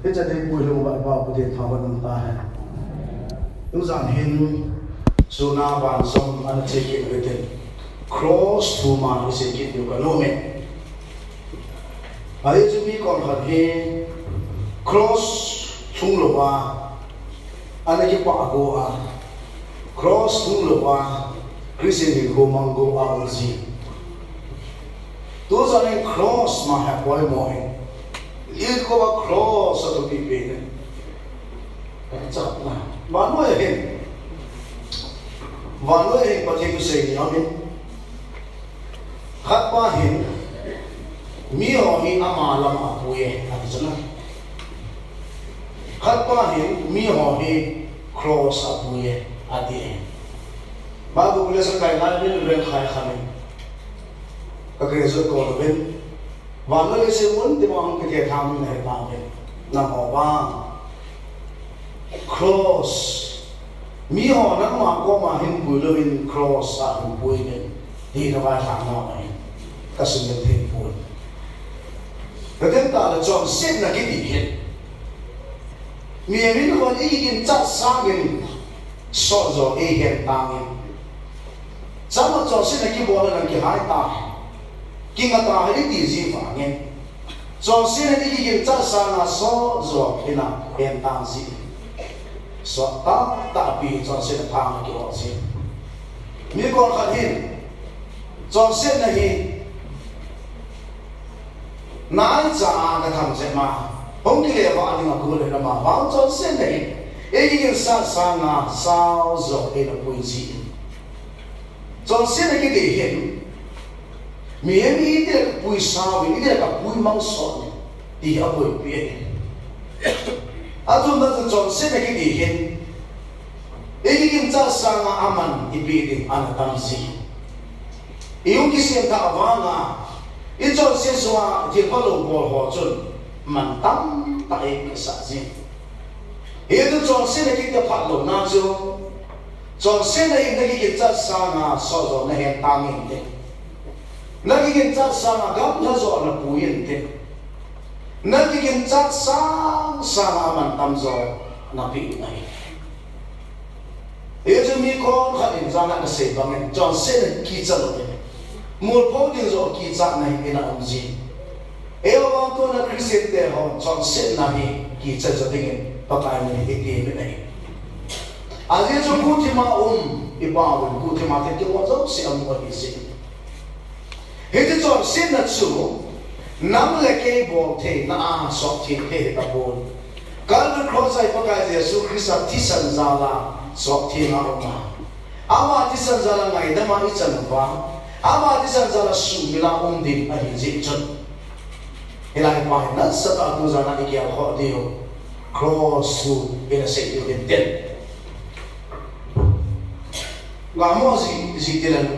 hết cho nên buổi lùng bạn vào của điện thảo vận ta hay những dạng hình số na bàn xong anh check it với tên cross to man is it you can know me ấy chúng mi còn thật he cross chung lộ qua anh ấy cái quả go cross chung lộ qua Christian thì go mang go out gì tôi cho nên cross mà hẹp quá mỏi liên có ba cross ở cái bên này chắc là bạn nói hình và nói hình có thể tôi xây nhau bên khát ba hình mi họ hi ama làm à bùi à thì chân khát ba hình mi họ hi cross à bùi à thì ba bùi là sang cái này bên bên khai khai các cái rồi còn bên và nó sẽ muốn thì mong cái thể tham này vào bên nằm họ ba cross mi họ nó mà có mà hình bùi lên bên cross à bùi bên thì nó vai thằng nào này các sự nhận thấy buồn cái thứ ta là chọn xếp là cái gì hết mình còn ý kiến chắc sáng mình sợ rồi ý hiện tăng sao mà chọn xếp là cái bộ là cái hai ta khi mà ta hay đi gì phản nghe chọn xếp là ý kiến chắc sáng là sợ rồi cái nào hiện tăng gì sợ ta bị chọn xếp là thang cái gì mình còn khẩn hiện chọn xếp là gì nãy giờ cái thằng sẽ mà không cái này vào đi mà cứเลยmà vào cho xem này ấy cái sao sao na sao rồi cái là bùi gì cho xem này cái gì hiện miễn ý thì là bùi sao vì cái là bùi măng sọn thì ở bùi biển chúng ta cho xem này cái gì hiện ấy cái sao sao na aman thì biển anh tâm gì yêu cái xem ta vào ít cho xe xoa thì có lồng bò họ chuẩn mình tắm tại cái xã gì hiện tại cho xe này cái phát lồng na chưa cho xe này cái chất sang à so rồi này hiện tăng hiện thế này cái chất sang à gặp nó rồi là bùi hiện thế này cái chất sang à mình tắm rồi là bị này hiện tại mi con khát hiện ra là cái xe bằng này cho xe này kỳ chất rồi một phố đi rồi kỳ trạng này cái là ông gì? Eo ông tôi là Christian để họ chọn xét này kỳ trạng cho tiếng bắt tay mình cái bên này. Giờ chúng tôi thì mà đi bảo mình tôi thì mà thì tôi vẫn sẽ ông có gì? Hết chọn xét là chủ nắm lại cái bộ thế na sọt thì thế ta bộ. Kalau cross saya pakai Yesus Kristus tisan zala sọt thì na ông mà. Ama tisan zala ngay đâm ai chân vang. Ama di sana zala sumila din ahi zikchun. Ilai pahinan sata tu zana ikia ho dio cross tu ina sekti den. Ngamo zi dilan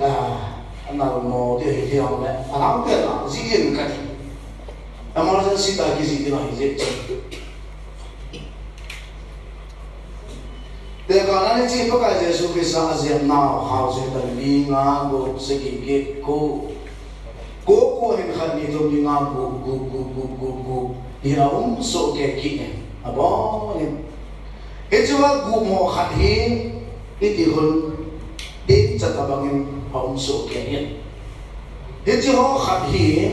anal mo dia hilang le. Alam dia la zin kati. Amar zan sita ki zi dilan zikchun. Để còn anh chị có cái gì cái sao diện nào hào sẽ tận đi ngang bộ sẽ kịp cố hình khẩn đi thôi đi ngang bộ thì là số cái kỹ này à bỏ nên hết chưa cụ mò khẩn hiến ít thì hơn ít chặt ta bằng số cái hiện hết chưa họ khẩn hiến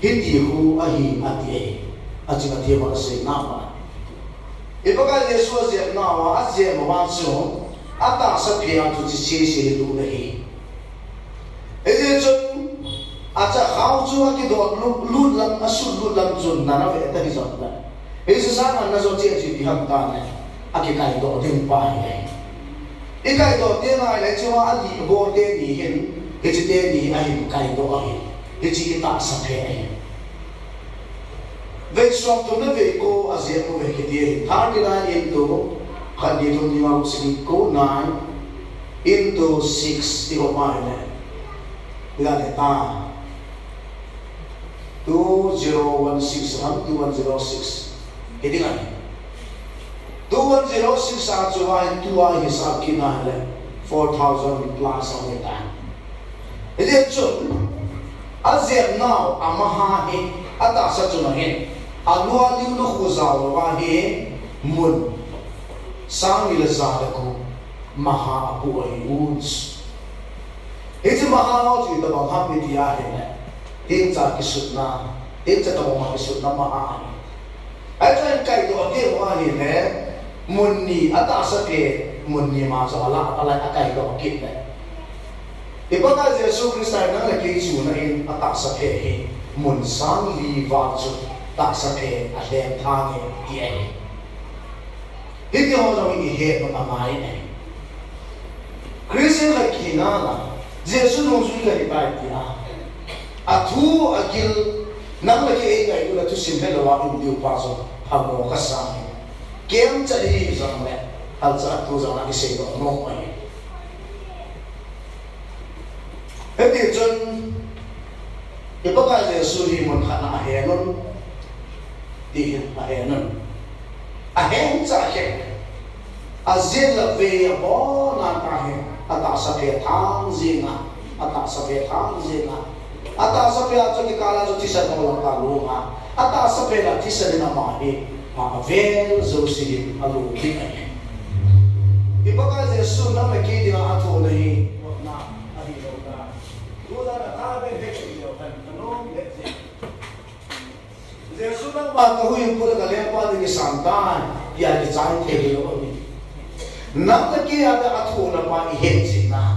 hết thì hu ahi ati chỉ là thiệp vào sẽ nào mà Ibaga Yesus dia nawa azia mawansu ata sapia tu ci lu nahi ede chun acha khau chu ki do lu lam asul lu lam chun na ve ta ki zot la Yesus sa na zo che chi ham ta ne aki kai do tin pa hi e kai do te na le chu a di bo te ni hin ke chi te ni a hin kai do a hin ke chi ta sa phe Vậy xong tôi nói về cô ở dưới cô về cái gì tháng cái này into khăn đi tôi đi vào sinh cô 9 into 6 thì có phải này là để ta 2016 2106 cái gì này 2106 à chú ai tu ai hisab kia này là 4000 plus ở đây ta cái gì chuẩn ở dưới nào amaha hi ata sa chu na hin alua liu no khuzao wa he mun sang ila zalaku maha apu ai uns iti maha no ti ta bang ha dia he tin cha kisutna tin cha ta ma kisutna maha ai ai kai do ke wa he ne mun ni ata sa ke mun ni ma sa ala akai do ke ne Ibaga Yesus Kristus na lagi na in atak sa he mun sang li va chu tak sa he a le thang he ye hindi ho jong i he ma mai ne Christian la kina la Yesus no su ga i bai dia a thu agil nang lagi e ga ila tu sim he wa in diu pa so ha mo ka sa kem cha di jong le al cha tu jong na ki se do no mai Heti chun ibaga Yesus hi mun khana ahenun ti ahenun ahen cha he azil la ve bo na ta he ata sa pe thang zinga ata sa pe thang zinga ata sa pe acho ki kala jo tisa no la ka lu ma ata sa pe la tisa na ma he ma vel zo si alu ki ai ibaga Yesus na me ki dinga atho nahi Yesus nang ba ka huy pura ka le pa de santan ya di chang the lo ni nam ta ki ya da athu na pa i he chi na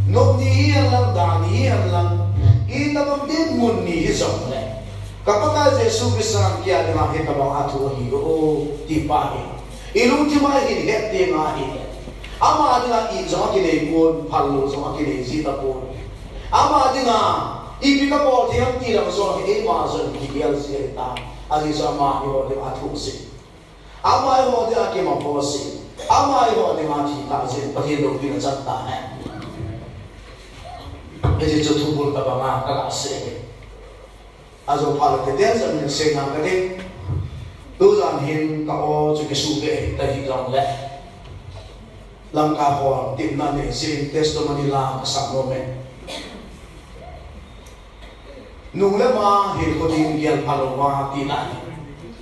no ni ya lang da ni ya lang i ta bang din mun ni hi song le ka pa ka Yesus ki sang ki ya de ma he ta bang athu hi o ti pa hi i lu ti ma hi he te ma hi ama adina i zo ki le pon phal lo zo ki le ji ta pon ama adina Ipi ka po ti ham ti lang so ke ma so ki gel si ta ali so ma yo de athu si ama yo de ake ma po si ama yo de ma ti ta si pa ti lo pi na chat ta hai e ji chu thu bul ka ba ma ka la se azo pa la ke den sa min se na ka de tu zan hin ka o chu ke su ke ta hi long le lam ka ho tim na ne sin testimony la ka sa mo me nung le ma he ko din gel phalo wa ti na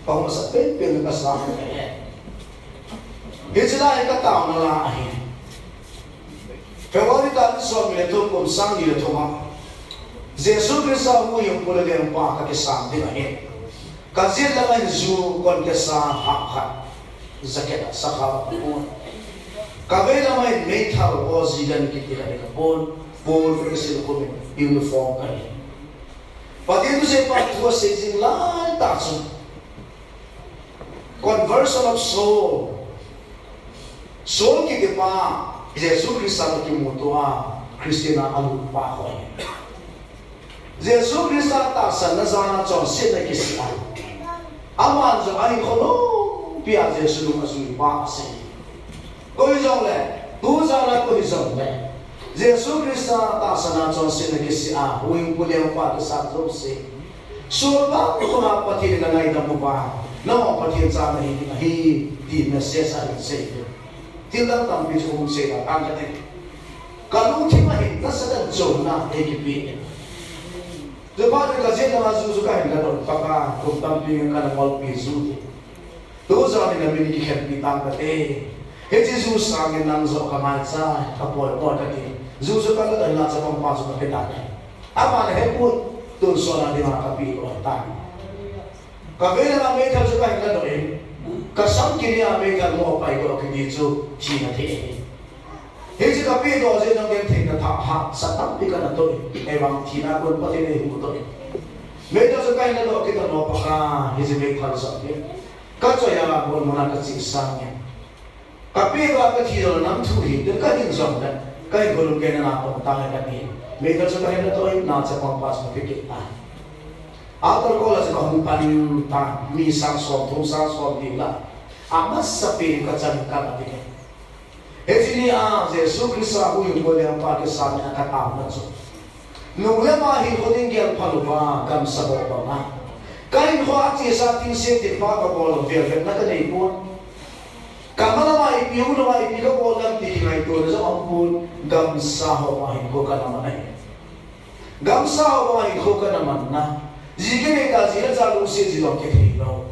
pa ma sa pe pe ka sa ne he jila e ka ta na la he February ta so mi le to kom sang ni le to ma Jesu Christ mu yung pula le pa ka ke sang din he ka zil la ma zu kon ke sa ha ha zaket sa ka ko ka ve la ma me tha ro zi gan ki ti la ka pon ke se ko uniform ka he Pati itu saya patuh sejing lai taksun conversion of soul soul kita pa Yesus Kristus kita mutua Kristina alu pa hoy Yesus Kristus taksan na zana chon sit na kisi aman zo ai kholo pia Yesus lu masui pa se koi jong le tu zana koi jong le Yesus Kristus ta sana chon sin ke si a wing pulem pa to sa zo se so ba ko ma pati na ngai da mo ba no pati cha na hi di na se sa se ti la tam bi so se la an ka te ka lu ti ma hi ta sa da zo na e ki pi de ba de ka je na zu ka hin da do pa ka ko tam pi ka na mol pi zu to za ni na mi ki khet pi tam ka te he Jesus sang nang zo ka ma sa ka po ka ti Zuzu ka la sa pang pasok na pitane. Ama na hepon tun so na di makapi o ta. Kabila na may kalso ka hinga doon. Kasam kini ame ka mo pa iko kiditso china te. Hezi kapi do se nang gen ting na ta ha sa tampi ka na to. Ewang china kon pati na hu to. May kalso ka hinga do kita no pa ka hezi may kalso ke. Katso ya kon mo na ka singsang ya. Kapi ba ka tiro nang tuhi de ka din zong da. Kay gulong kaya na ako tangay kami. May kalso ka na to ay nasa pangpas makikita. Ator ko lang sa kahumpanin ta misang som, tusang som nila. Amas sa piling ka dyan ka natin. Eti ni Yesus Kristus ako yung muli ang pag-isabi na katao na so. Nung lamahin ko din kaya paluma kam sa baba na. Kain ko ati sa ating siyete pagkabolong velvet na kanay po. Kamala maipiyo na maipiyo ko lang tingay ko sa ampun gamsa ho mahin ko ka naman ay. Gamsa ho mahin ko ka naman na gì cái này ta chỉ là ra lúc gì đó cái thế đâu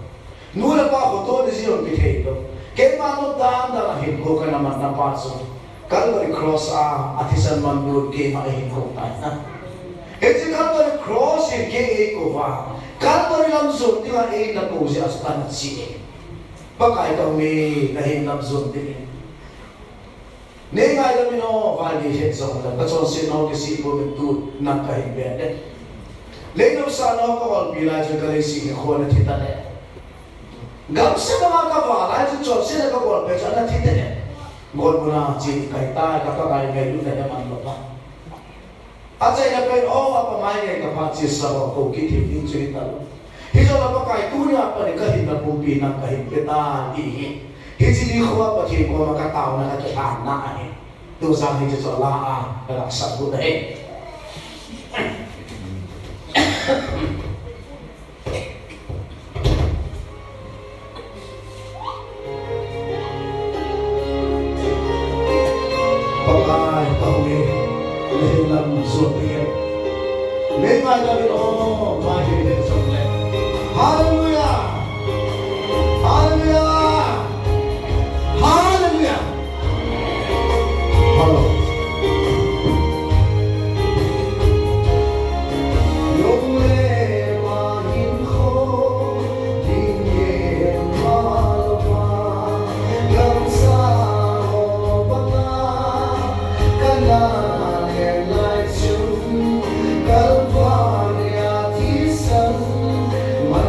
nu là ba hồ tô gì đó cái thế đâu cái mà nó đam là hiện có cái nào mà nằm bắt số Calvary cross athisan man nur ke ma hin ko ta na he Calvary cross in ke e ko va Calvary lam zon ti ma e na ko ji astan chi ba kai to me na hin lam zon ti ne ngai da mi no va ge he so da ka chon se no ke si ko mi tu na kai be de le no sa no ko ol pi la je ka le si ko na thi ta ne gam se ma ka va la je chon se ka ko pe cha na thi te ne ngồi bữa nào chỉ cái ta các cái ngày lúc này mà nó bắt, anh chị là bên ô apa mai ngày các bạn chỉ sao có kỹ thuật in chơi ta, khi cho nó cái tu ni apa ni cái hình là bùn pin cái hình cái ta đi, khi chỉ đi khoa apa thì có mà cái tàu nó cái hàng na này, tu sang thì cho la là sắp bữa đấy. Ruột tiền lên mai ra bên đó mai thì để sống lên hallelujah hallelujah hallelujah hello yong le ma hin kho din ye ma lo ma lam sa ho ba na kana Calvaria ti san, mai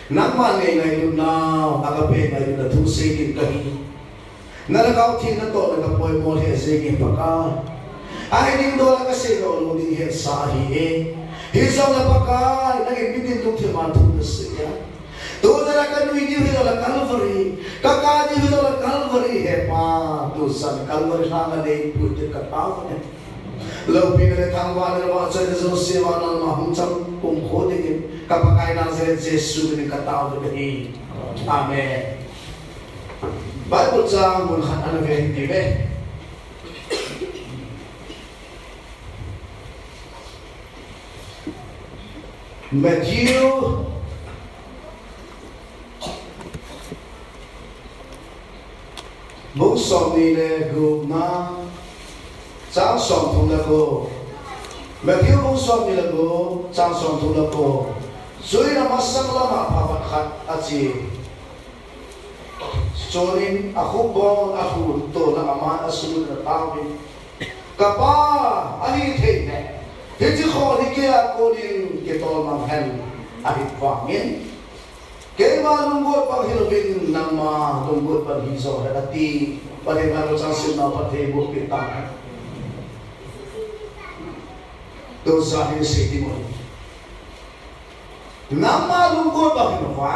nang man ngay lu na agape ngay lu na thu segin kahi nalagaw thi na to nagapoy mo he segin paka ay ding do la kasi lo di he sa hi e hisaw na paka naging bitin tu thi man thu siya do dara ka nui di ho la Calvary kaka di ho la Calvary he pa tu san Calvary na na de put ka pa ne lo pinare thangwa na wa cha de so sewa na ma hum cham kum kho de ke kapakai na se Jesu ni kataw de ni amen Bible cha mun khat ana ve ni ve Matthew bố sòng đi lệ gồm na trang sòng thùng là cô mẹ thiếu bố sòng đi là cô trang sòng thùng là cô rồi là mắt sáng là mà phá vật khát à chị cho nên à khúc bóng à khúc tổ là mà à sưu là tao đi cả ba anh ấy thế này thế chứ khó thì kia cô đi cái tổ mà hèn à hít vàng miên cái mà lungkot pang hilubin ng mga lungkot pang hiso at di palimano sa sinaw pati bukit tang doon sa akin si Timon ng mga lungkot pang hinuwa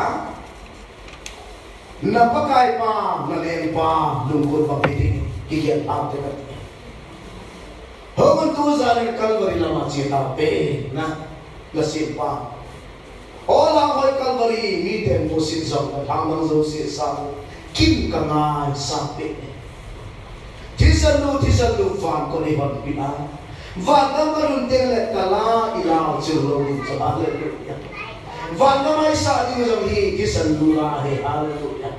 napakay pa nalin pa lungkot pang piting kikiyat ang tigat human to sa akin Calvary naman si Tape na lasin pa Ola hoy Calvary meeting mo si Zong at hanggang zo si Sam kim ka nga sapi tisalu fan ko ni ban pina van na karun tele kala ilaw chilo sa hallelujah van na mai sa di zo hi tisalu ra he hallelujah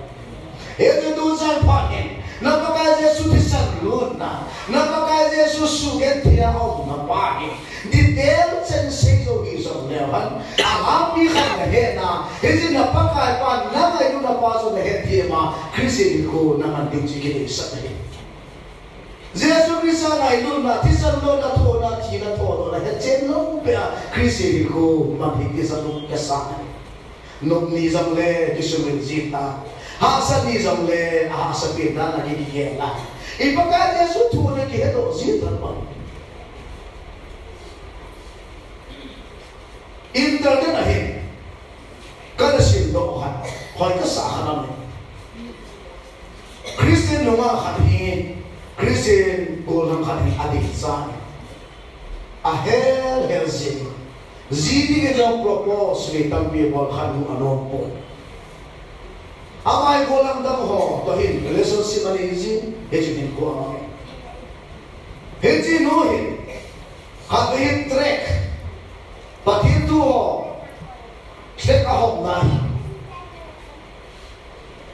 ito do sa panin napaka Yesu tisalu na napaka Yesu suget tiya o na panin detail chen sei zo gi zo lewan api khan he na hezi na pakai pa na ngai nu na pa zo he tie ma krisi ko na man ding chi ke sa ne Jesu Krista ngai nu na tisan lo na tho na thi na tho na he chen lo pe krisi ko ma hi ki sa nu ke sa ne no ni zam le ki su min jita ha sa ni zam le a sa pe na na ki ke la ipaka Jesu thu ne ki he do jita ma Internet ahin kada sindo kan hoy ka sa kanam Christian lunga khahin Christian golang khahin adik sa ahel helsi zidi ke jong propose ni tampi bol khanu anon po amai golang dam ho to hin relationship ani ji ejin ko amai heji no hin khahin track Patin tu sek ahok na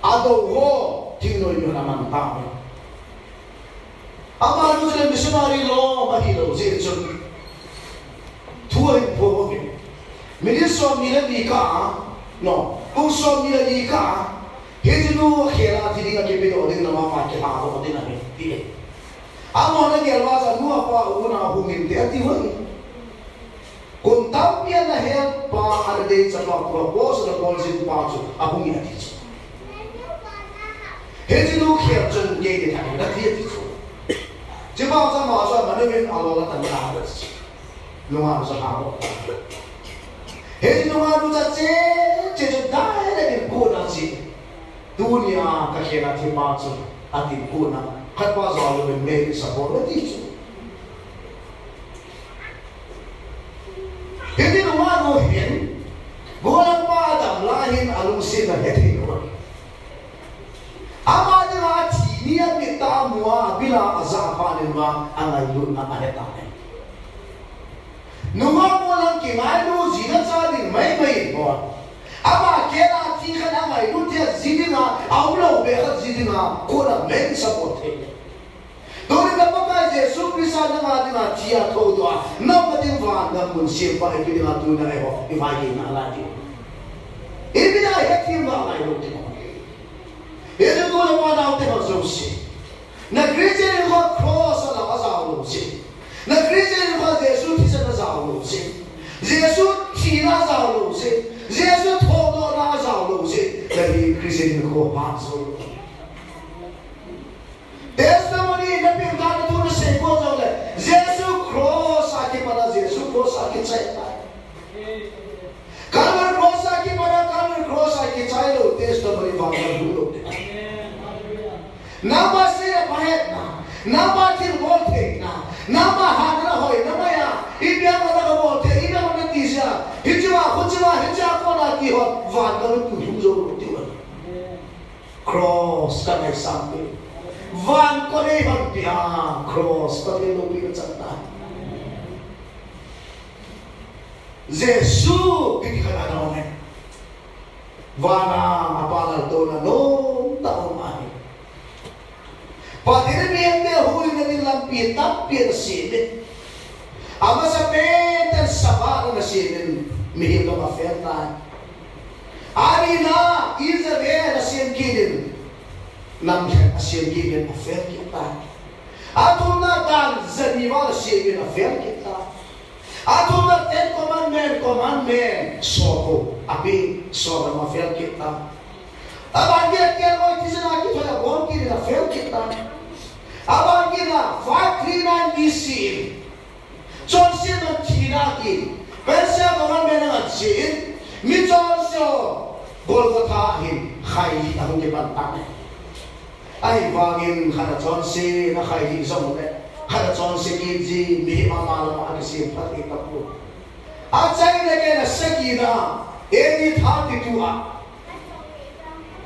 ado ho tingno yo naman tao ama ano sila missionary lo mahilo si chun tuwa po ke ministro mila di ka no puso mila di ka hedino khela thidi ka ke do din na ma ke ha ho din na di amo na gelwa sa nuwa pa una hungin te ati ho Kung tapia na help pa ada din sa mga propose na policy paso abong yan dito. Hindi nung help dyan gaya tayo na tiya dito. Diba sa mga sa manawin alola tayo na halos. Lumano sa hako. Hindi nung ano sa dyan dahil na din po na si dunia kakira ti paso at din po na katwa sa alawin may sa bola dito. Hindi numanuhin, gulang pa Adam lahin alungsin na heti naman. Ama nila tiniya kita mua bila azapanin ma ang ayun na ahetanin. Nunga mo lang kimailo zina sa din may mo. Ama kera tika na ayun tiya zidina awlaw bekat zidina kuna men sa bote. Dori na pagka Jesu Krista na nga din na tiya todo na pating vanda mun sipa ipili nga tuna eho ifayin na alati. Ibina hekim na alay lo timo. Ito ko lang mga naute ng Zosi. Nag-Christian ko cross na nakasawa lo si. Nag-Christian ko Jesu tisa na sawa lo si. Jesu tina sawa lo si. Jesu todo na sawa ko hazo testimony na pinagana to na say ko jole Jesus cross aki pada Jesus cross aki chai Calvary cross aki pada Calvary cross aki chai lo testimony vaga dulo nama se pahet nama tin bolte nama hadra hoy nama ya ibya mata ko bolte ibya mata tisya hijwa ko na ki hot vaga tu jo cross ka example van ko re hon pia cross ko le lo pi chanta Jesus ki kana na me vana apala to na no ta mai padire me ende huli na din lampi tap pi sine ama sa peten sabaro na sine mihim ka maferta Ari na Israel asyam kinin nam asyam kinin affair kita. Atum na dan zaniwa asyam affair kita. Atum na ten commandment soko api soko affair kita. Abang kita kaya iti sa nakit wala bon kinin affair kita. Abang kita 539 BC. Johnson ang kinaki. Persia commandment ang asyam. Mi Johnson Golgotha hin khai ang kibantane ai wangin khana chonse na khai hi somole khana chonse ki ji mi amala ma si phati tapu a chai le ke na sakina eni thati tu a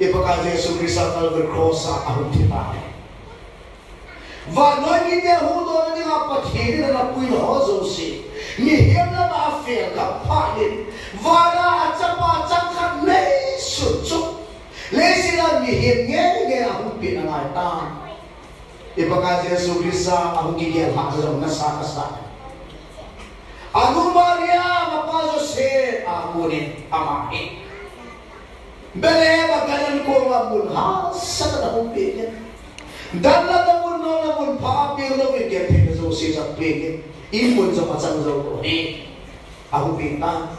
ipaka Jesus Christ Calvary cross a ahuntipa va noi ni de hu do ni ga pathiri na pui ho zo si mi hemla ma fe ka phani vara achapa chakhat nei suchu lesila mi hemge ge ahun pin angai ta ipaka Jesus Christ ahun gi ge ha zo na sa anu maria mapazo se amune amahe bele bagalan ko mabun ha sa na hum pe dan la da mun no na mun pha pe lo ke ke pe zo si sa pe in mun zo pa sang zo ko ni ahun pin ta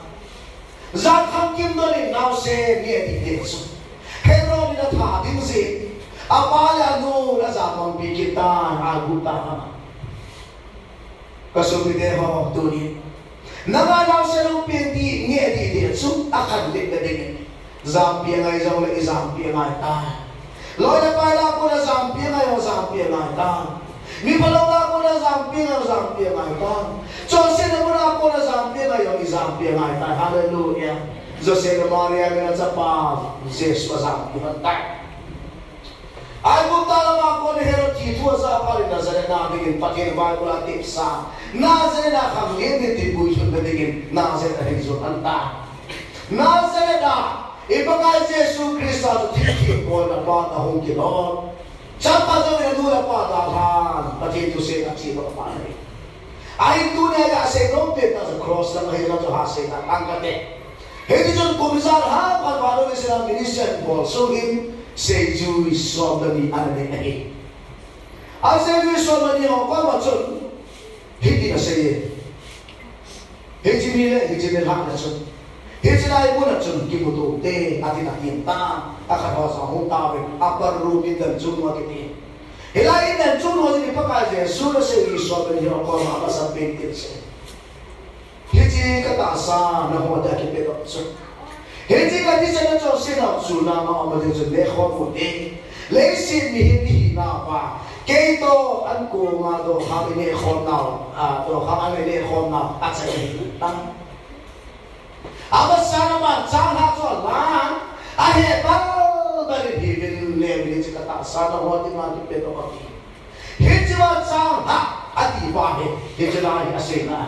Zat kham kim do ni naw se ni ati tesu hero ni na tha din se apala no la za pang pi kita aguta ha kasumi de ho to ni nanga naw se no pi ti ni ati tesu akan de de zampi ngai zo le zampi ngai ta loi na pa la ko na zampi ngai o zampi ngai ta mi palonga ko na zampi ngai ta Jose na muna ako na zampi ngayon, izampi ngai ta. Hallelujah. Jose na Maria na sa pa, Jesus pa zampi ta. Ay punta lang ako ni Herod Tito sa parin Nazareth na bigin pati ng Bible at tipsa. Nazareth na kami nitibuyon na bigin Nazareth na higsutan ta. Nazareth na ibagay si Jesus Christ at tikin ko na bata hong kilon. Siya pa daw yung nula pa dahan, pati ito siya at siya pa rin. Ay tunay ka sa inumpit na sa cross na mahirap sa hasay na angkate. Hindi dyan kumisar ha, pagpano na silang minister Paul. So him, say Jewish sobrani anay. Ang say Jewish sobrani ako, matsun, hindi na siya. Hindi nila na sun. Hindi na ipo na sun, kimutute, atin atinta, akatawa sa hong tawin, apar rumin dan sun wakiti. Hilahin dan chuno ni pakaje sura se iso ben yo ko ma sa pintil se hiji ka sa na ho da ki pe so hiji ka di se na cho se na suna ma ma de le kho fu de le si mi hi na pa ke to an ko ma do ha ni kho na to ha an le kho na a cha ni ta aba sana ma cha ha cho la a he ba dari hibin le ni ka ta sa na ho ti ma ti pe to ka hijwa cha ha ati ba he hijla hi asena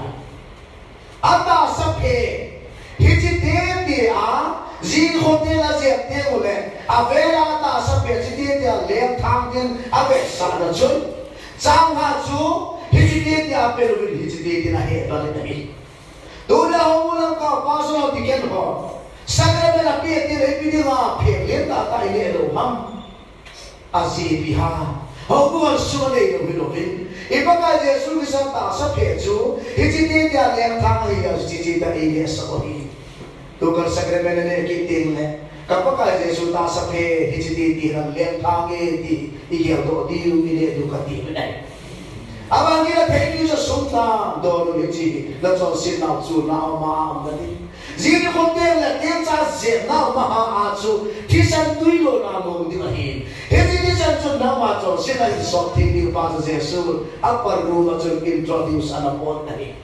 ata saphe hijite de a zin hote la je te ule avela ata saphe hijite de le thang den ave sa na chun chang ha chu hijite de a pe ru hijite de na he ba le ni dole ho mulang ka paso di ken ho sagre na pe te le pi de ma phe le ta ta ile lo ham asi biha Hongguan sumali ng Pilipin. Ipagka Yesu isang tasa pecho, hijiti dia leng thang hiya hijiti da ili sa kohi. Tukar sa kremen na kiting le, kapag ka Jesu ta sa pe hijiti ng lenthange di igel di umile du kati benai abang ila thank you sa sumta do no ji la so sin na chu na ma amdani zini hotel la tensa ze na ma a chu tisan tuilo na mo di mahin hejini san chu na ma cho sin na so thing di pa Jesu upper room na chu introduce ana pot nani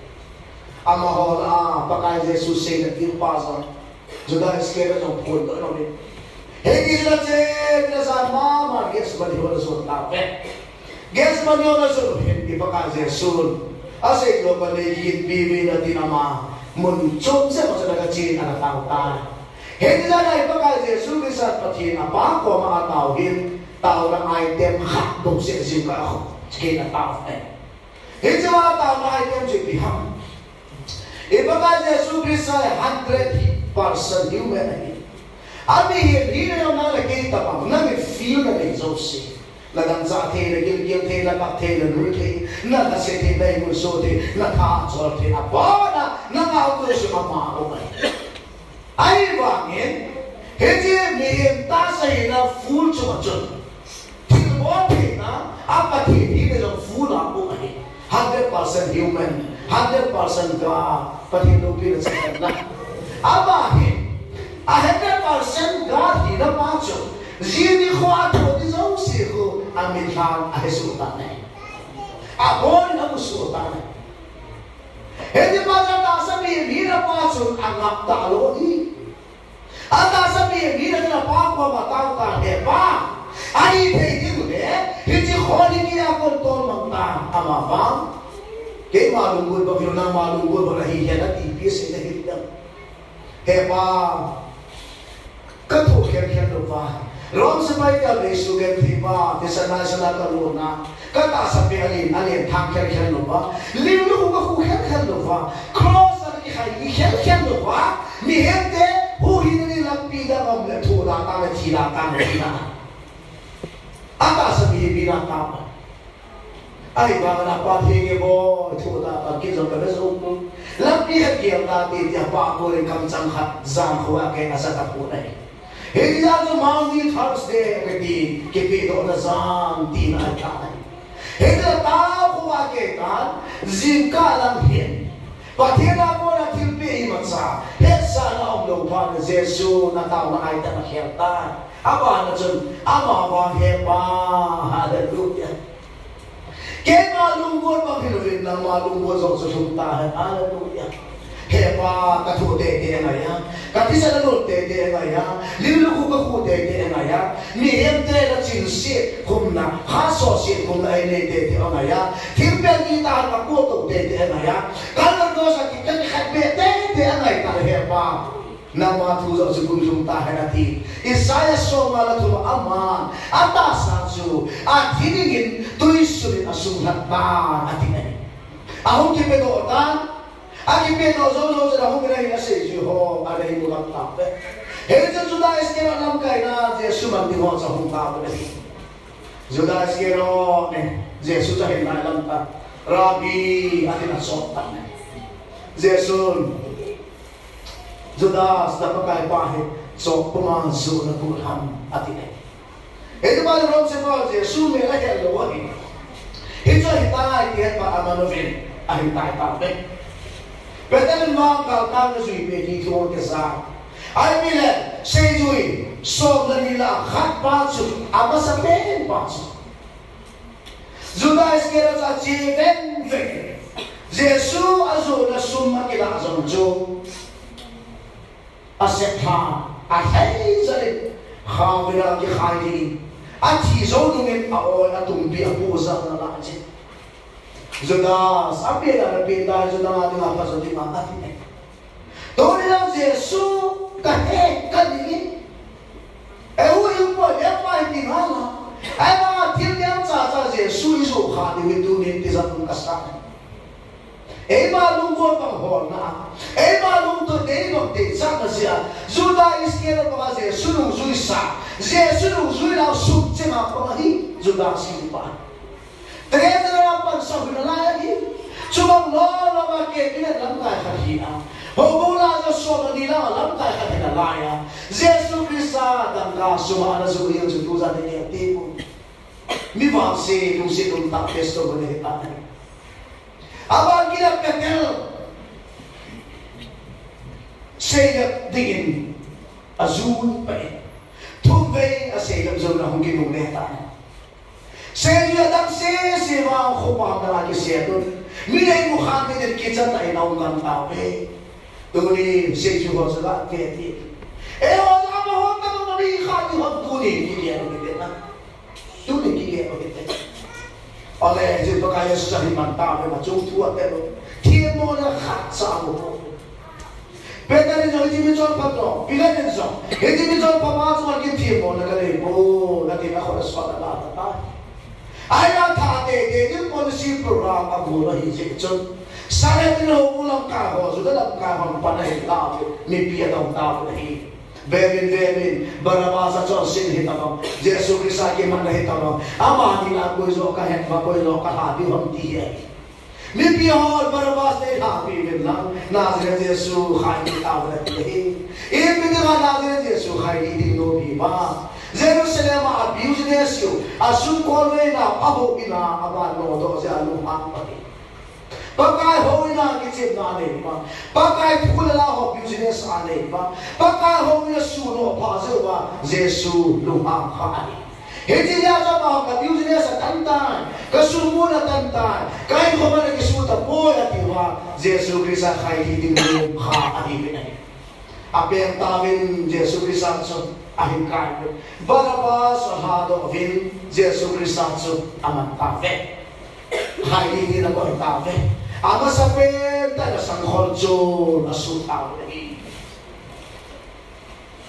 ama hol a pakai Jesu say na di pa Judah Iscariot ang phone ko ano din. Hindi sila sa mama guess ba di wala so tape. Guess ba niyo na so hindi pa ka Jesu. Asa ito pa legit bibi na tinama munchon sa mga nagachin ang tao. Hindi na ipa ka Jesu bisa patin apa ko mga tawin tao ng item hakdong sa ka ako. Sige na tao Hindi mga tao na item si biham. Ipa ka Jesu bisa 100% human. Abi hindi na yung nalagay tapang na may feel na may Jose. Nagansa te, nagilgil te, nagate, nanurte, nagasete, nagmusote, nakasorte, aba na, nangauto siya mamao man. Ay bangin, hindi mihimta sa ina full chumachun. Tilbote na, apat hindi na yung full ako man. 100% human, 100% God, pati nupin sa kanya. Abahin, 100% God hina pacho. Zini ko ato di sa usiko amin lang ay sultanay. Ako na usultanay. Hindi pa na sabihin hina pacho ang aptaloni. At sabihin hina na pa ko matawta pa. Ay hindi ko hindi ko hindi ako tol magta amabang. Kaya malunggol ba pinunang malunggol ba nahihiyan at ipis ay nahihiyang. Hepa kato kaya lupa rom sa may kali suget hipa desa national kaluna kata sa pialin alin thang kaya lupa lilu ko kaya lupa cross at kaya lupa ni hente huhin nila pida ng letula tang tila ata sa bibina tama ay baka napahingi mo ito dapat kisang kabesong mo lapihan kiyang natin yung bako rin kang sanghat zangkwa kaya nasa tapunay hindi na ito Monday, Thursday kati kipito na zang di na atay hindi na tao kuwa kita zingka lang hin pati na po na tilpi iman sa hesa na ang lupa na Jesu na tao na ay tanakirtan aba na dyan ama hepa hallelujah. Kaya malunggol pang hinuhin ng malunggol sa susuntahan. Hallelujah. Hepa katute nga yan. Katisa na nun tete nga yan. Liluko kakute nga yan. Nihente na sinsit kung na hasosit kung na ay tete nga yan. Timpel kita ang kakutok tete nga yan. Kalang doon sa kikakakbe tete nga yan. Hepa. Na mga tuzaw sa susuntahan natin. Isaya so malaturo aman. Atas na so. At hiningin tuisulin asulat na ating ay. Ahong kipedootan. Ang kipedoo so sa ahong kinahin na sa iyo. Alay mo lang tape. Heritan Judas kero kay na Jesu magdihon sa ahong tapo na rin. Judas kero Jesu sa hinalang ta. Rabbi atin ang sotan na. Jesu Judas dapat kay pahit so pumanso na tulham atin ay. Ito ba rin sa mga Jesu may lahir lawahin. Ito hitay tiyan pa amanovin ay hitay tape. Betul mga kalkal na suy pekikon kesa. Ay bilang sejui so na nila hat patso ama sa pen patso. Judas kera sa chiven vek. Jesu azo na summa kila azon jo. Asekha ahai zale khawira ki khairi ati zo dumet aol atumbi apuza na laje Judas apela na pinda Judas ating apa sa di makati Dori lang Jesu kahe kadili yung po lepa itinala ay mga tilyang sa Jesu iso khadi witunin ti sa pungkasan malungkot pang hona. Malungkot din ng tinsa na siya. Juda iskera pa kasi sunong-suy sa. Sunong-suy lang sukti nga pangahi. Juda simpa. Treta na lang pansabi na layan. Sumang lola makikinan lang tayo kanina. Hubula sa sono nila lang tayo kanina laya. Jesu Christ ka suma na zu yang zu tu za ne ti pu mi va se lu se lu ta pesto bone ta aba kila petel sega digin azul pa thum ve a sega zo na hong ki lu ne ta sega dang se va kho pa na ki se to mi nei mu khan de ki cha tai na ung kan ta ve tu ni se ju ho za ke ti e ho za ma ho ta no ni kha ti ho tu ni ki ya ni de na tu ni ki ya ni de ale je to ka ya sa hi man ta ve ma chu tu a te lo thiên mô là khát sa một bộ bây giờ thì rồi chỉ cho bắt đầu bây giờ thì sao hiện chỉ cho bắt đầu cho cái thiên mô là cái này bộ là cái nào họ sẽ phát là ta ai đang thà để những policy program mà bộ là hiện chỉ cho sai thì nó cũng làm cả họ rồi làm cả họ bắt đầu làm mình bây giờ làm ta này Bemin barabasa cho sin hitamo Jesu Krista ke man hitamo ama ni la koi zo ka het ma koi lo ka ha bi hom ti hai mi pi hol barabas ne ha pi min lang Nazareth Jesu khai ni ta wa ti e mi ga Nazareth Jesu khai ni di no bi ma Jerusalem abuse Jesu asu ko le na abo ina aba no do ja lu ma pa Pakai hoina kicip na ne pa pakai pula ho business ane pa pakai hoina suno phasu ba Jesu luha khani heti ya cha ma ka business tantan ka sumu na tantan kai ko ma ke su ta po ya ti wa Jesu Krista khai hi din lu kha ani be ai apeng tawin Jesu Krista so ahin kai Barabas ha do vin Jesu Krista so aman ta ve khai hi na ko ta ve ama sapen ta na sanghol jo na su tao ni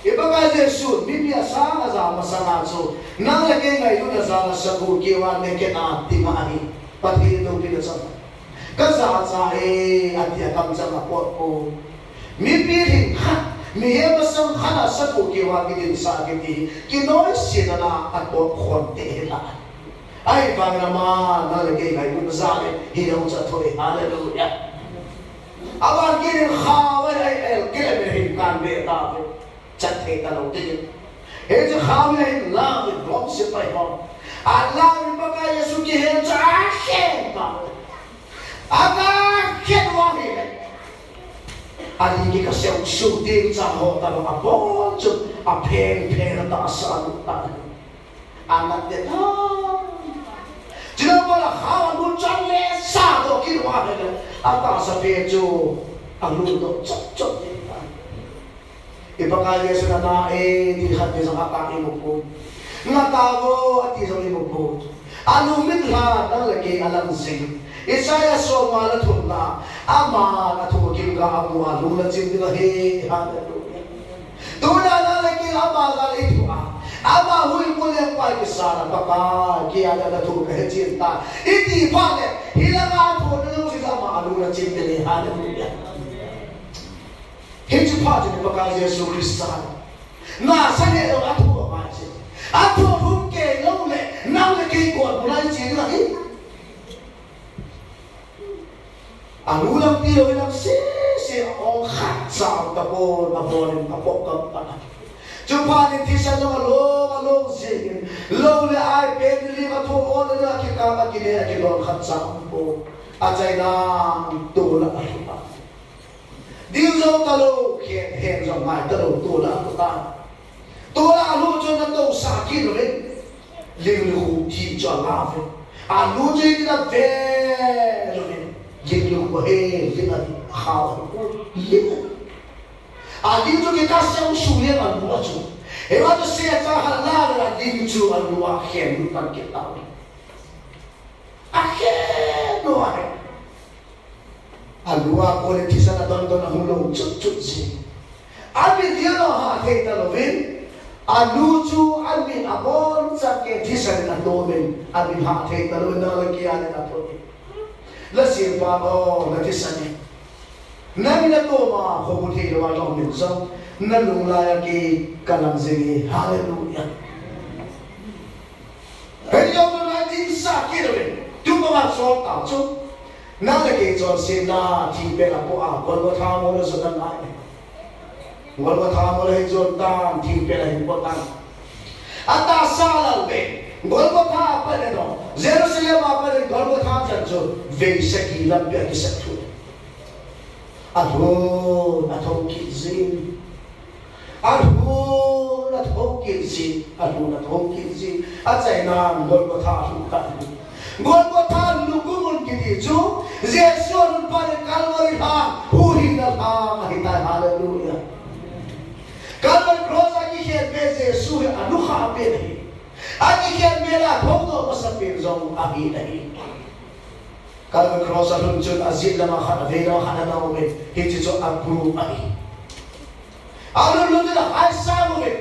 ibaga Jesu biblia sa za masana so nang lagi ngai lu na za sa bu ki wa ne ke na ti ma ani pati no pi na sa ka za e atia kam sa na po ko mi pi hin kha mi he ba sam khana sa bu ki wa ki din sa ki ti ki no si na na at po khon te la ai bang nama na lagi ngai lu za ne hi no cha thoi hallelujah awan ki din kha wa ai el ke me hin kan be ta chat the ta lo ti he je kha me hin la de blom se pai ho Allah ni ba ka Yesu ki he cha khen ba aga khen wa he ali ki ka se su ding cha ho ta ba bo chu a pen ta sa lu ta amat de ta Jika malah kawan muncul lesa tu kiri mana le, atas sepejo, alu tu cocok ni. Ipakali sudah nae di hati sang akak ibuku, ngatawo hati sang ibuku. Alu mitha nang lagi alam sing. Isaya so malat hunna, ama natu kimga abu alu lajim dilahe hallelujah. Tuna nang lagi ama gali tuah. Ama hui mulai pai kesana bapa kia ada tu kecinta ini pada hilang apa tu sih sama alu na cinta ni hallelujah hidup pada ni bapa Yesus Kristus na sangat orang tu macam apa pun ke laule naule ke kuat mulai cinta ni alu lang tilo lang si orang kacau tapon kapok Jumpa ni tisan lo along singin lo le ai pen li ma to on na ki ka ma ki ne ki lo khat sam po a chai na to la a di zo ta lo ke he zo mai ta lo to la lo jo na to sa ki lo le li lu ti cho la fe a lu je ki na ve lo le li lu ko he li na ha li Adin tu kita siang sulit alua tu. Ewa tu siapa halal adin tu alua khem bukan kita. Akhir doa. Alua boleh kisah tonton hulung cut si. Abi dia lah kita lovin. Alu tu abi abon sakit kisah na domen. Abi kita lovin lagi ada apa? Lasi pabo lagi sana. Nabi na to ma khobuthi lo wa min so na lungla ki kalang zingi hallelujah Hei yo no na din sa ki lo tu ma so ta chu na le ke cho sin na ti pe la po a gol wa tha mo lo so na na gol wa tha mo le jo ta ti pe la hin po ta ata sala be Golgotha apane no Jerusalem apane Golgotha chancho ve saki lambe ki sakhu adho nathom ki zin adho nathom ki zin adho nathom ki zin achai nam Golgotha luka Golgotha lukumun ki di chu Jesus pare Calvary ha puri na ha hitai hallelujah Calvary cross aki khe be Jesus anukha be nahi Aki khe mela thodo masapir zong abi nahi Calvary cross alun chun azil lama khana veira khana na me hichi cho apru ai alun lu da ai sa mo me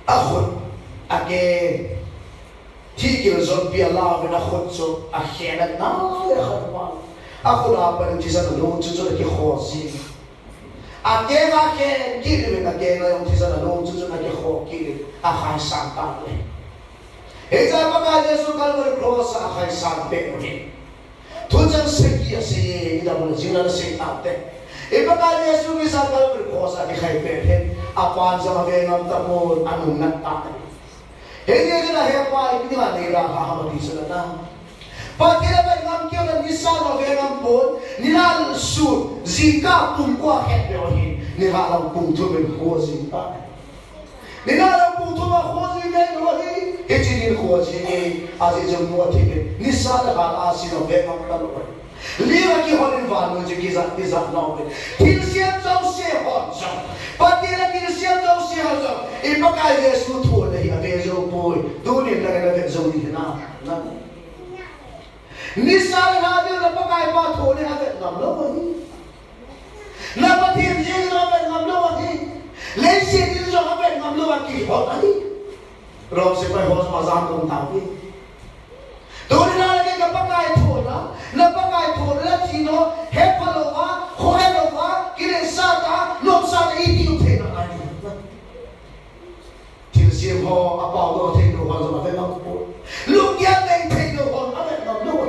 akhun ake ठीक है जो भी अल्लाह बिना खुद जो अखेरत ना ये खतवा अखुद आप पर जिसे ना लोग जो ना कि खोजी अकेला के किर में अकेला उन जिसे ना लोग जो ना कि खो किर अखाई सांता ले ऐसा पका जैसो कल वर क्रॉस अखाई सांते मुझे तुझे से किया से इधर वाले जीवन से आते ये पका जैसो भी सा कल वर क्रॉस अखाई पे है अपान जमावे नम तमोर अनुन्नता Hei jena hepa ikni ma nei ra ha ma di sala na. Pa tira ba ngam kyo na nisa no ve ngam pon nila su zika pum kwa het be ohi nila la pum tu be ho zika. Nila la pum tu ma ho zika no ohi he chi ni ho chi ni azi jam mo thi be nisa la ba asi no ve ngam ta lo. Liwa ki honin va no je ki za no be. Til siam zau se ho zau. Pa tira ki siam zau se ho zau. Ipakai Yesu tu nahi abe zo boy dunia na na zo ni na na nisal na de na pakai pa tu ne abe ngam lo hi na pa thim je no abe ngam lo hi le se ni zo abe ngam lo ki ho ai ro se pa ho ma zam tum ta ki dunia na ke ka pakai tu na pakai tu la chi no he pa lo wa ho he lo wa ki le sa ta lo sa de i ti u the na ai Siêu ho apao do thay đồ hoàn toàn phải không? Lúc gian này thay đồ hoàn toàn phải làm luôn.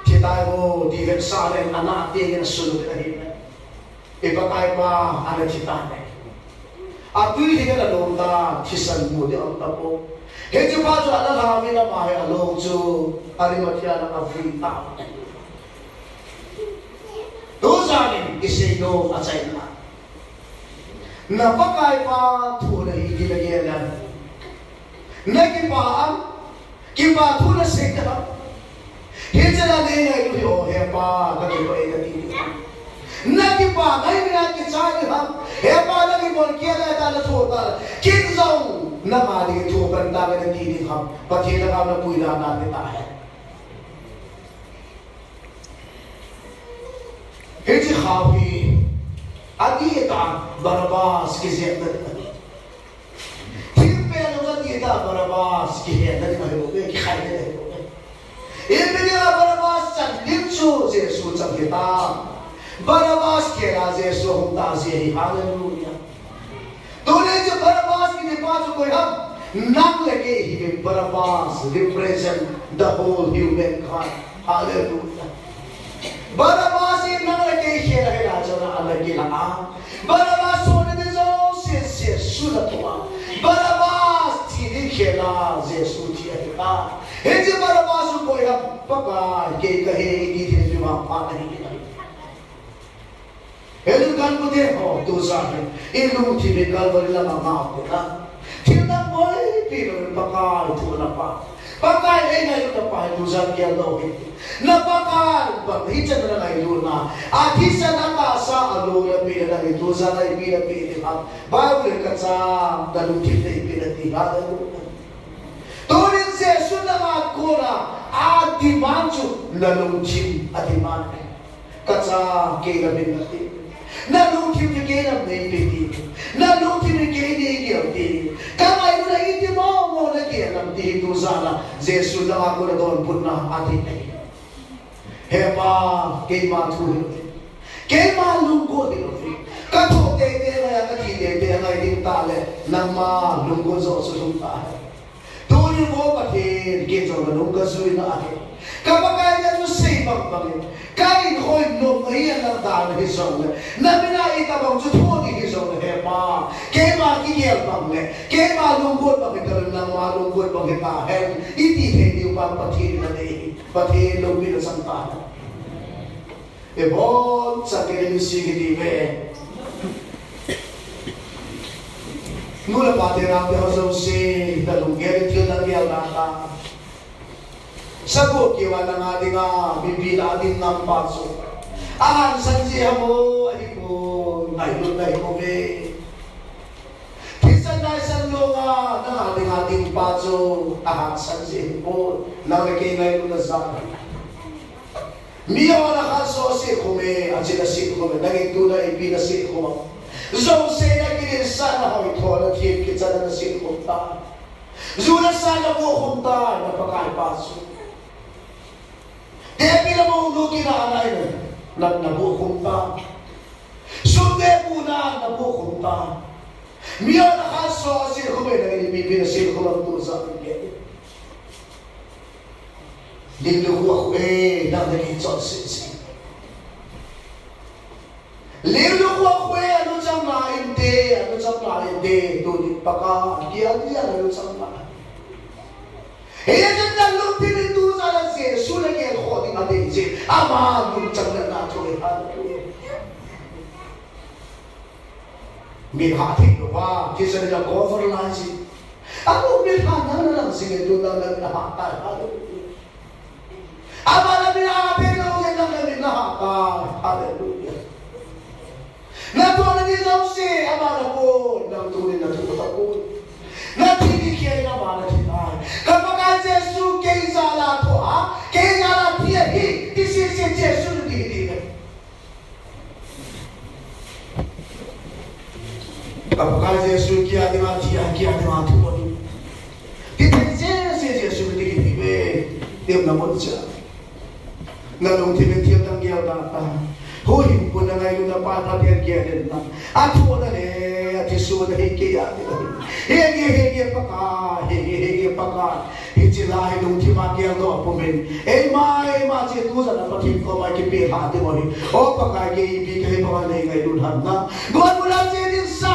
Thì tại vô đi về xa lên anh ăn tiền cái sườn cái này, ipakai pa anh chỉ ta này. Tuy thì cái là đồ ta chỉ sân mua để ông ta po. Hết chú bao giờ anh làm cái là mà hay alo chú anh mà kia là free ta. Đồ ra này cái gì đồ ở đây mà. Na pakai pa thu na hi ki lagi na na ki pa thu na se ka he jala de na yu ho he pa ka ki oi na ti na ki pa ngai na ki cha ni ha he pa na ki bol kia na ta na thu ta kin zong na ma di thu kan ta na ti ni ha pa thi na ka na pui na na ta hai he ji khaw hi Adi ta Barabas ki ziyadत नहीं फिर पहले वो दिया Barabas की ziyadत नहीं हो गई कि खाई नहीं हो गई ये मेरे Barabas चल दिलचो जेसु चल kita Barabas के राजे सो हम ताज़ी ही हालेलुया तो ने जो Barabas की दिपाच कोई हम नाम लगे ही Barabas represent the whole humankind hallelujah Barabas ये नाम लगे ही रहे राजा ना अलग ही लगा Barabas होने दे जो से सुलत हुआ Barabas थी दिखेला जेसु थी अकेला हे जो Barabas को कोई हम पका के कहे कि थे जो वहाँ पाते नहीं किया हे जो कल को देखो दूसरा है इन लोगों थी बेकार बलिला मामा होते ना फिर ना कोई पीरो पका इतना पा पका ये नहीं तो पा दूसरा क्या लोगे Napakal paghitan na ng iluna at isa na kasa alura pila ng ituza na ipinapitihan Bible ka sa dalutip na ipinatihan Tunin siya sunang kura at dimancho lalungchim at imanay Katsa kinabing natin Nalungchim na kinab na ipinatihan Nalungchim na kinabing Kamay mo na itimaw mo na kinab na ituza na Jesu na ako na doon po na atin na Hepa keima thu keima lungko dilo ka tho te te na ya ka ti te te na ding ta le nang ma lungko zo so sum ta tu ni mo pa the ke zo na lungka su na ake Kapag niya yung sibang bangin, kain ko'y nung iyan ang daan hisong le, na minaitabang tutuni hisong le, hema, kaya makikiyal bang le, kaya malungkot bang ito lang malungkot bang itahen, itithin yung papatin na nehi, patin ng pinasantahan. Ebon, sa kinilusigitibe, nula pati natin ako sa dalunggerit yun ang yalata. Sagot kiwa ng ating bibila ating ng paso. Sansiya mo, ay po, ngayon na ito Kisan na isang lunga ng ating paso. Sansiya po, nakikinay mo na sa akin. Miyo na kasosi kume, at sinasi kume, naging tunay pinasi kume. So, say na kinirsa na ako ito, nagkip kita na nasin kumta. Zula sana mo kumta, napakaipaso. Kaya pinamahulugi na anay na nabukong pa. Sunde muna nabukong pa. Miyo na kaso kasi ko may nanginibibin na sila ko lang doon sa akin. Lilo ko ako nang naging sonsinsin. Lilo ko ako ano siyang nainde, tulit pa ka, diyan, ano siyang nainde. Iyan ang lumpin ito sa lansi, sulang yan ko di matinsin, ama, yung siyang nanatoy, Minhating mo pa, kisa nila cover lansi. Ako minhana na lang, sige doon lang namin nahakal, ama na minhating lang yan lang namin nahakal, hallelujah. Natuwa na nilaw si, ama na po, nang tuloy na tuta po. Natinigyan naman na tinay. Kapag ang Jesu kay Zala to ha, kay Zala tiyahi, isi si Jesu na tinitignan. Kapag ang Jesu kaya di mga tuwan. Titigyan si Jesu na tinitignan. Tiyam naman siya. Nalong tinitiyam ng giyaw data. Huhin po na ngayon na patatiyagyan na. At po na at Yesu na hikiyat nila. Higi pa ka. Itilahin nung timagiyan to apumin. Ma situsa na patim ko makipihati mo rin. O pagkagay ibigay pa ka na ngayon na. Buwan mo lang siya din sa